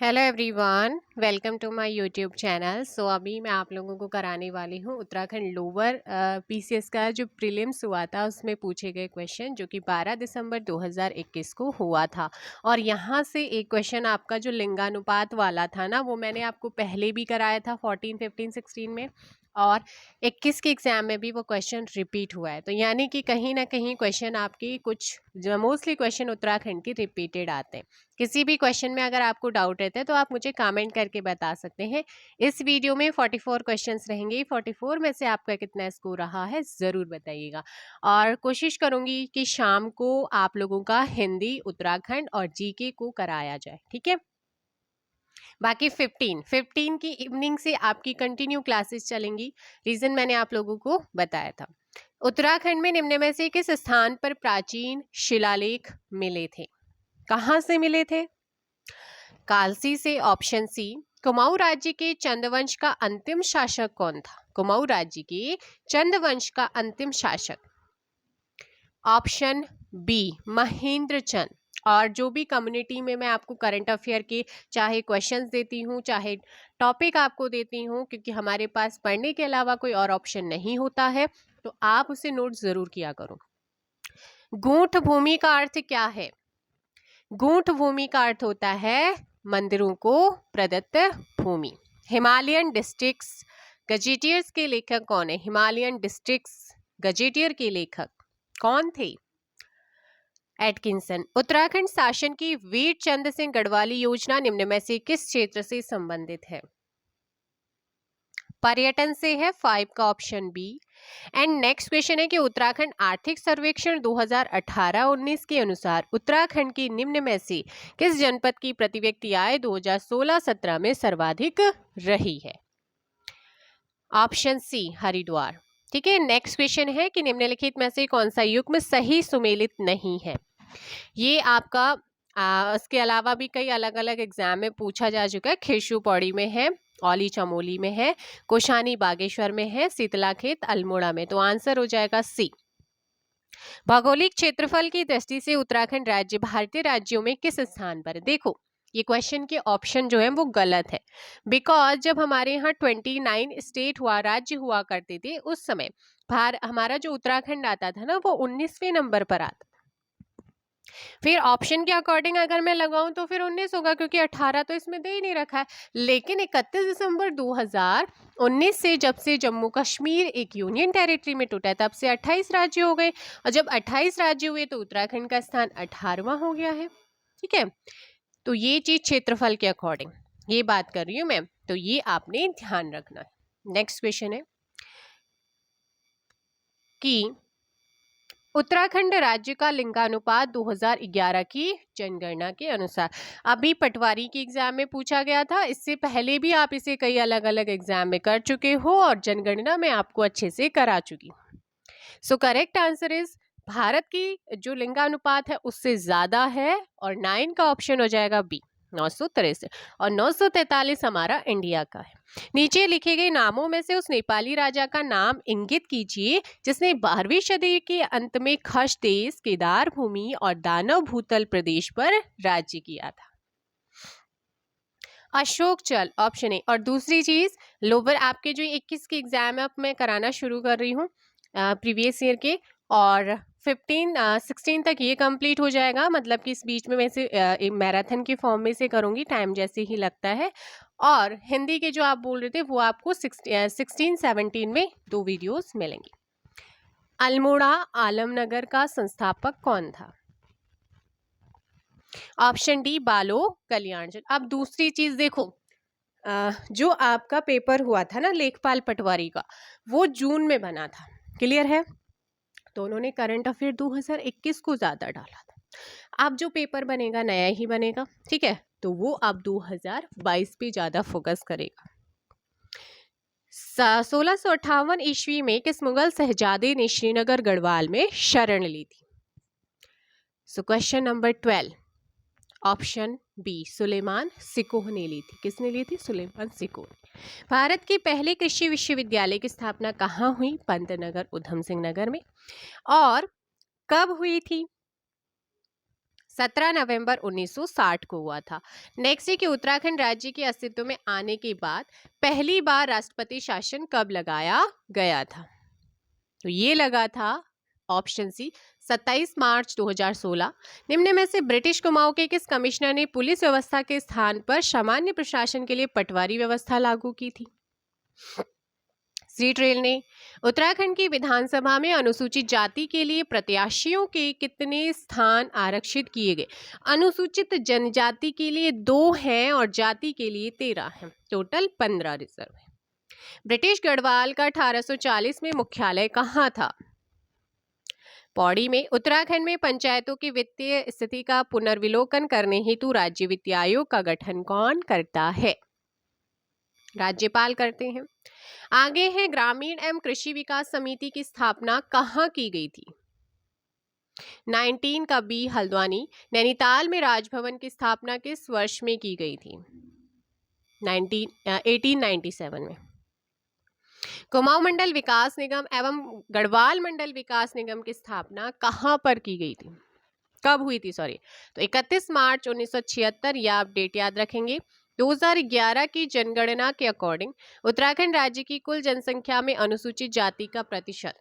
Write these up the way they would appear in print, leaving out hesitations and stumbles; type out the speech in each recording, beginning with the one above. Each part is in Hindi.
Hello everyone, welcome to my YouTube channel. अभी मैं आप लोगों को कराने वाली हूँ उत्तराखंड लोअर पीसीएस का जो प्रीलिम्स हुआ था उसमें पूछे गए क्वेश्चन जो कि 12 दिसंबर 2021 को हुआ था। और यहाँ से एक क्वेश्चन आपका जो लिंगानुपात वाला था ना, वो मैंने आपको पहले भी कराया था 14, 15, 16 में, और 21 के एग्जाम में भी वो क्वेश्चन रिपीट हुआ है। तो यानी कि कहीं ना कहीं क्वेश्चन आपकी कुछ जो मोस्टली क्वेश्चन उत्तराखंड की रिपीटेड आते हैं। किसी भी क्वेश्चन में अगर आपको डाउट रहता है तो आप मुझे कमेंट करके बता सकते हैं। इस वीडियो में 44 क्वेश्चंस रहेंगे। 44 में से आपका कितना स्कोर रहा है ज़रूर बताइएगा। और कोशिश करूंगी कि शाम को आप लोगों का हिंदी, उत्तराखंड और जीके को कराया जाए, ठीक है। बाकी 15 की इवनिंग से आपकी कंटिन्यू क्लासेस चलेंगी। रीज़न मैंने आप लोगों को बताया था। उत्तराखंड में निम्न में से किस स्थान पर प्राचीन शिलालेख मिले थे? कहाँ से मिले थे? कालसी से। Option C. कुमाऊं राज्य के चंदवंश का अंतिम शासक कौन था? कुमाऊं राज्य के चंदवंश का अंतिम शासक। ऑप्शन बी, महेंद्र चंद। और जो भी कम्युनिटी में मैं आपको करंट अफेयर के चाहे क्वेश्चंस देती हूँ, चाहे टॉपिक आपको देती हूँ, क्योंकि हमारे पास पढ़ने के अलावा कोई और ऑप्शन नहीं होता है, तो आप उसे नोट जरूर किया करो। गूंठ भूमि का अर्थ क्या है? गूंठ भूमि का अर्थ होता है मंदिरों को प्रदत्त भूमि। हिमालयन डिस्ट्रिक्ट्स गजेटियर्स के लेखक कौन है? हिमालयन डिस्ट्रिक्ट्स गजेटियर के लेखक कौन थे? एटकिंसन। उत्तराखंड शासन की वीर चंद सिंह गढ़वाली योजना निम्न में से किस क्षेत्र से संबंधित है? पर्यटन से है। 5 का option B. And next question है कि उत्तराखंड आर्थिक सर्वेक्षण 2018-19 के अनुसार उत्तराखंड की निम्न में से किस जनपद की प्रति व्यक्ति आय 2016-17 में सर्वाधिक रही है? Option C, Haridwar. ठीक है। नेक्स्ट क्वेश्चन है कि निम्नलिखित में से कौन सा युग्म सही सुमेलित नहीं है? ये आपका इसके अलावा भी कई अलग अलग एग्जाम में पूछा जा चुका है। खिरशू पौड़ी में है, औली चमोली में है, कोशानी बागेश्वर में है, शीतलाखेत अल्मोड़ा में। तो आंसर हो जाएगा सी। भौगोलिक क्षेत्रफल की दृष्टि से उत्तराखंड राज्य भारतीय राज्यों में किस स्थान पर है? देखो, ये क्वेश्चन के ऑप्शन जो है वो गलत है। बिकॉज जब हमारे यहाँ 29 स्टेट हुआ, राज्य हुआ करते थे, उस समय हमारा जो उत्तराखंड आता था ना, वो 19वें नंबर पर आता। फिर ऑप्शन के अकॉर्डिंग अगर मैं लगाऊं तो फिर 19 होगा, क्योंकि 18 तो इसमें दे ही नहीं रखा है। लेकिन 31 दिसंबर 2019 से जब से जम्मू कश्मीर एक यूनियन टेरिटरी में टूटा है, तब से 28 राज्य हो गए। और जब 28 राज्य हुए तो उत्तराखंड का स्थान 18वां हो गया है। ठीक है। तो ये चीज क्षेत्रफल के अकॉर्डिंग ये बात कर रही हूं मैं, तो ये आपने ध्यान रखना है। नेक्स्ट क्वेश्चन है कि उत्तराखंड राज्य का लिंगानुपात 2011 की जनगणना के अनुसार। अभी पटवारी के एग्जाम में पूछा गया था, इससे पहले भी आप इसे कई अलग अलग एग्जाम में कर चुके हो और जनगणना में आपको अच्छे से करा चुकी। So correct answer is Bharat की जो लिंगानुपात है उससे ज्यादा है, और 9 का ऑप्शन हो जाएगा बी, 963। और 943 हमारा इंडिया का है। नीचे लिखे गए नामों में से उस नेपाली राजा का नाम इंगित कीजिए जिसने 12वीं सदी के अंत में खश देश, केदार भूमि और दानव भूतल प्रदेश पर राज्य किया था। अशोक चल, ऑप्शन ए। और दूसरी चीज, लोअर आपके जो 21 के एग्जाम है अब मैं कराना शुरू कर रही हूँ प्रीवियस ईयर के, और 16 तक ये कंप्लीट हो जाएगा। मतलब कि इस बीच में मैं से मैराथन के फॉर्म में से करूँगी, टाइम जैसे ही लगता है। और हिंदी के जो आप बोल रहे थे वो आपको 16-17 में 2 वीडियोस मिलेंगी। अल्मोड़ा आलमनगर का संस्थापक कौन था? ऑप्शन डी, बालो कल्याण चंद। अब दूसरी चीज देखो, जो आपका पेपर हुआ था ना लेखपाल पटवारी का, वो जून में बना था, क्लियर है। तो उन्होंने करंट अफेयर 2021 को ज्यादा डाला था। अब जो पेपर बनेगा नया ही बनेगा, ठीक है। तो वो अब 2022 पे ज्यादा फोकस करेगा। 1658 ईस्वी में किस मुगल शहजादे ने श्रीनगर गढ़वाल में शरण ली थी? So question number 12, option B, Sulaiman Shikoh ने ली थी। किसने ली थी? सुलेमान सिकोह। भारत के पहले कृषि विश्वविद्यालय की स्थापना कहाँ हुई? पंतनगर, उधम सिंह नगर में। और कब हुई थी? 17 नवंबर 1960 को हुआ था। नेक्स्ट है कि उत्तराखंड राज्य के अस्तित्व में आने के बाद पहली बार राष्ट्रपति शासन कब लगाया गया था? तो ये लगा था ऑप्शन सी 27 मार्च 2016। निम्न में से ब्रिटिश कुमाऊं के किस कमिश्नर ने पुलिस व्यवस्था के स्थान पर सामान्य प्रशासन के लिए पटवारी व्यवस्था लागू की थी? सीट रेल ने। उत्तराखंड की विधानसभा में अनुसूचित जाति के लिए प्रत्याशियों के कितने स्थान आरक्षित किए गए? अनुसूचित जनजाति के लिए 2 हैं और जाति के लिए 13 हैं। टोटल 15 रिजर्व है। ब्रिटिश गढ़वाल का 1840 में मुख्यालय कहाँ था? पौड़ी में। उत्तराखंड में पंचायतों की वित्तीय स्थिति का पुनर्विलोकन करने हेतु राज्य वित्त आयोग का गठन कौन करता है? राज्यपाल करते हैं। आगे है ग्रामीण एवं कृषि विकास समिति की स्थापना कहाँ की गई थी? 19 का बी हल्द्वानी। नैनीताल में राजभवन की स्थापना किस वर्ष में की गई थी? 1897 में। कुमाऊं मंडल विकास निगम एवं गढ़वाल मंडल विकास निगम की स्थापना कहाँ पर की गई थी? कब हुई थी? तो 31 मार्च 1976, या आप डेट याद रखेंगे। 2011 की जनगणना के अकॉर्डिंग उत्तराखंड राज्य की कुल जनसंख्या में अनुसूचित जाति का प्रतिशत?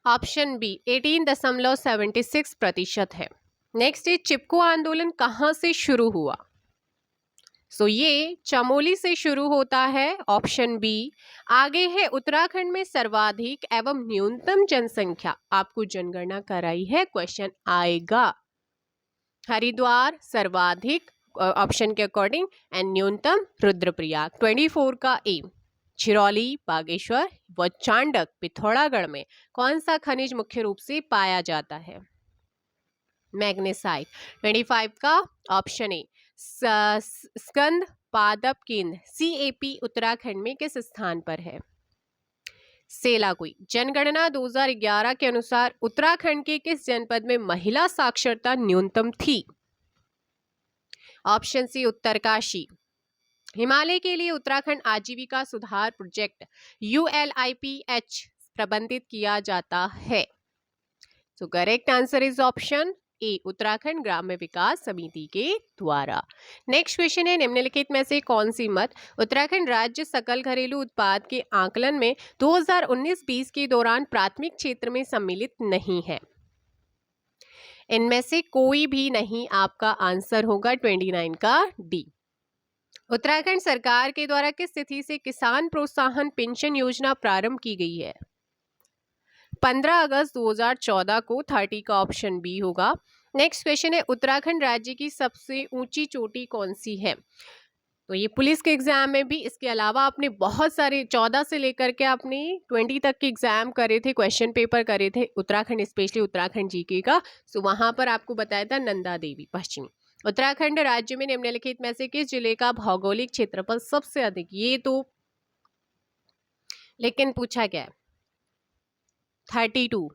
ऑप्शन बी 18.76% है। नेक्स्ट है चिपको आंदोलन कहाँ से शुरू हुआ? ये चमोली से शुरू होता है, ऑप्शन बी। आगे है उत्तराखंड में सर्वाधिक एवं न्यूनतम जनसंख्या, आपको जनगणना कराई है, क्वेश्चन आएगा। हरिद्वार सर्वाधिक ऑप्शन के अकॉर्डिंग एंड न्यूनतम रुद्रप्रयाग। 24 का ए। छिरौली, बागेश्वर व चांडक पिथौरागढ़ में कौन सा खनिज मुख्य रूप से पाया जाता है? मैग्नेसाइट। 25 का ऑप्शन ए। स्कंद पादप केंद्र CAP उत्तराखंड में किस स्थान पर है? सेलाकुई। जनगणना 2011 के अनुसार उत्तराखंड के किस जनपद में महिला साक्षरता न्यूनतम थी? Option C Uttarkashi. हिमालय के लिए उत्तराखंड आजीविका सुधार प्रोजेक्ट ULIPH प्रबंधित किया जाता है। Correct answer is option A, Uttarakhand ग्राम्य विकास समिति के द्वारा। नेक्स्ट क्वेश्चन है निम्नलिखित में से कौन सी मत उत्तराखंड राज्य सकल घरेलू उत्पाद के आकलन में 2019-20 के दौरान प्राथमिक क्षेत्र में सम्मिलित नहीं है? इनमें से कोई भी नहीं, आपका आंसर होगा 29 का डी। उत्तराखंड सरकार के द्वारा किस तिथि से किसान प्रोत्साहन पेंशन योजना प्रारंभ की गई है? 15 अगस्त 2014 को। 30 का ऑप्शन बी होगा। नेक्स्ट क्वेश्चन है उत्तराखंड राज्य की सबसे ऊंची चोटी कौन सी है? तो ये पुलिस के एग्जाम में भी, इसके अलावा आपने बहुत सारे 14 से लेकर के आपने 20 तक के एग्जाम करे थे, क्वेश्चन पेपर करे थे उत्तराखंड, स्पेशली उत्तराखंड जीके का। वहां पर आपको बताया था नंदा देवी पश्चिमी। उत्तराखंड राज्य में निम्नलिखित में से किस जिले का भौगोलिक क्षेत्रफल सबसे अधिक? ये तो लेकिन पूछा गया है। 32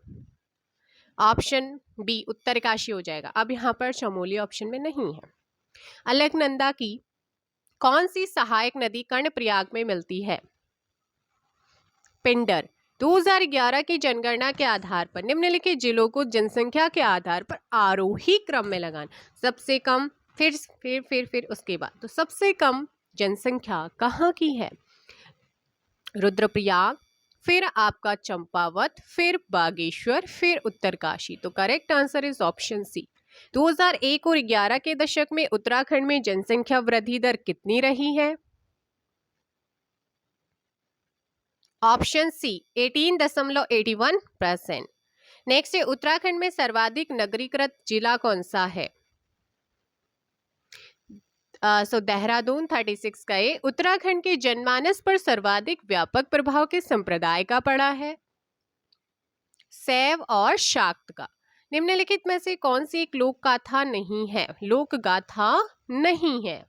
ऑप्शन बी उत्तरकाशी हो जाएगा। अब यहाँ पर चमोली ऑप्शन में नहीं है। अलकनंदा की कौन सी सहायक नदी कर्णप्रयाग में मिलती है? पिंडर। 2011 की जनगणना के आधार पर निम्नलिखित जिलों को जनसंख्या के आधार पर आरोही क्रम में लगाना। सबसे कम, फिर उसके बाद। तो सबसे कम जनसंख्या कहाँ की है? रुद्रप्रयाग, फिर आपका चंपावत, फिर बागेश्वर, फिर उत्तरकाशी। तो correct answer is option C. 2001 और 11 के दशक में उत्तराखंड में जनसंख्या वृद्धि दर कितनी रही है? ऑप्शन सी 18.81%। नेक्स्ट है उत्तराखंड में सर्वाधिक नगरीकृत जिला कौन सा है? देहरादून। 36 का ए। उत्तराखंड के जनमानस पर सर्वाधिक व्यापक प्रभाव किस संप्रदाय का पड़ा है? शैव और शाक्त का। निम्नलिखित में से कौन सी एक लोक गाथा नहीं है? लोक गाथा नहीं है।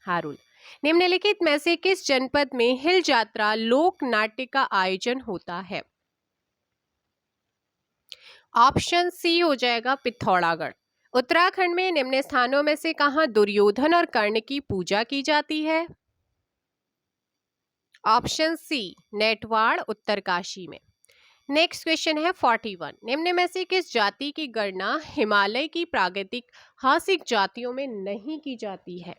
हारुल। निम्नलिखित में से किस जनपद में हिल यात्रा लोक नाट्य का आयोजन होता है? ऑप्शन सी हो जाएगा पिथौरागढ़। उत्तराखंड में निम्न स्थानों में से कहां दुर्योधन और कर्ण की पूजा की जाती है? ऑप्शन सी नेटवाड़ उत्तरकाशी में। नेक्स्ट क्वेश्चन है 41। निम्न में से किस जाति की गणना हिमालय की प्रागैतिहासिक जातियों में नहीं की जाती है?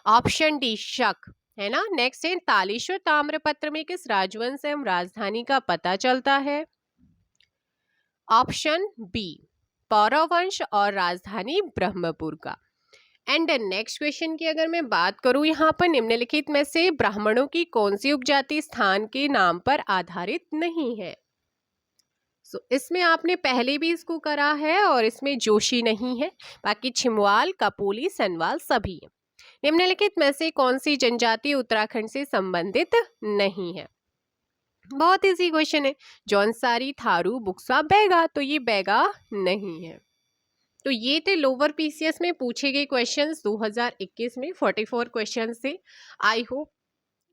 ऑप्शन डी शक, है ना। नेक्स्ट है तालेश्वर ताम्रपत्र में किस राजवंश एवं राजधानी का पता चलता है? ऑप्शन बी पौरव वंश और राजधानी ब्रह्मपुर का। एंड नेक्स्ट क्वेश्चन की अगर मैं बात करूं, यहाँ पर निम्नलिखित में से ब्राह्मणों की कौन सी उपजाति स्थान के नाम पर आधारित नहीं है? इसमें आपने पहले भी इसको करा है और इसमें जोशी नहीं है, बाकी छिमवाल, कपोली, सनवाल सभी है। निम्नलिखित में से कौन सी जनजाति उत्तराखंड से संबंधित नहीं है? बहुत इजी क्वेश्चन है, जौनसारी, थारू, बुक्सा, बैगा। तो ये बैगा नहीं है। तो ये थे लोअर पीसीएस में पूछे गए क्वेश्चंस 2021 में 44 क्वेश्चंस थे। आई होप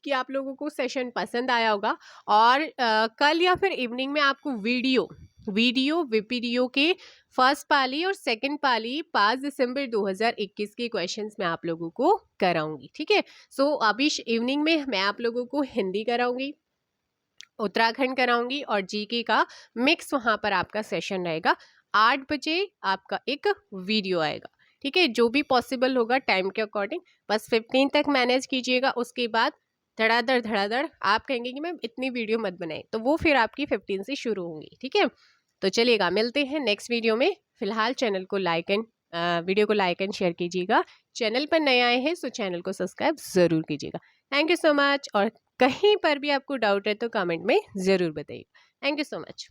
कि आप लोगों को सेशन पसंद आया होगा और कल या फिर इवनिंग में आपको वीडियो वीपीडीओ के फर्स्ट पाली और सेकंड पाली 5 दिसंबर 2021 के क्वेश्चंस मैं आप लोगों को कराऊंगी, ठीक है। सो अभी इवनिंग में मैं आप लोगों को हिंदी कराऊंगी, उत्तराखंड कराऊंगी और जीके का मिक्स वहां पर आपका सेशन रहेगा। 8 बजे आपका एक वीडियो आएगा, ठीक है। जो भी पॉसिबल होगा टाइम के अकॉर्डिंग, बस 15 तक मैनेज कीजिएगा। उसके बाद धड़ाधड़ आप कहेंगे कि मैम इतनी वीडियो मत बनाए, तो वो फिर आपकी 15 से शुरू होंगी, ठीक है। तो चलिएगा, मिलते हैं नेक्स्ट वीडियो में। फिलहाल चैनल को वीडियो को लाइक एंड शेयर कीजिएगा। चैनल पर नए आए हैं सो चैनल को सब्सक्राइब जरूर कीजिएगा। Thank you so much. और कहीं पर भी आपको डाउट है तो कमेंट में ज़रूर बताइए। Thank you so much.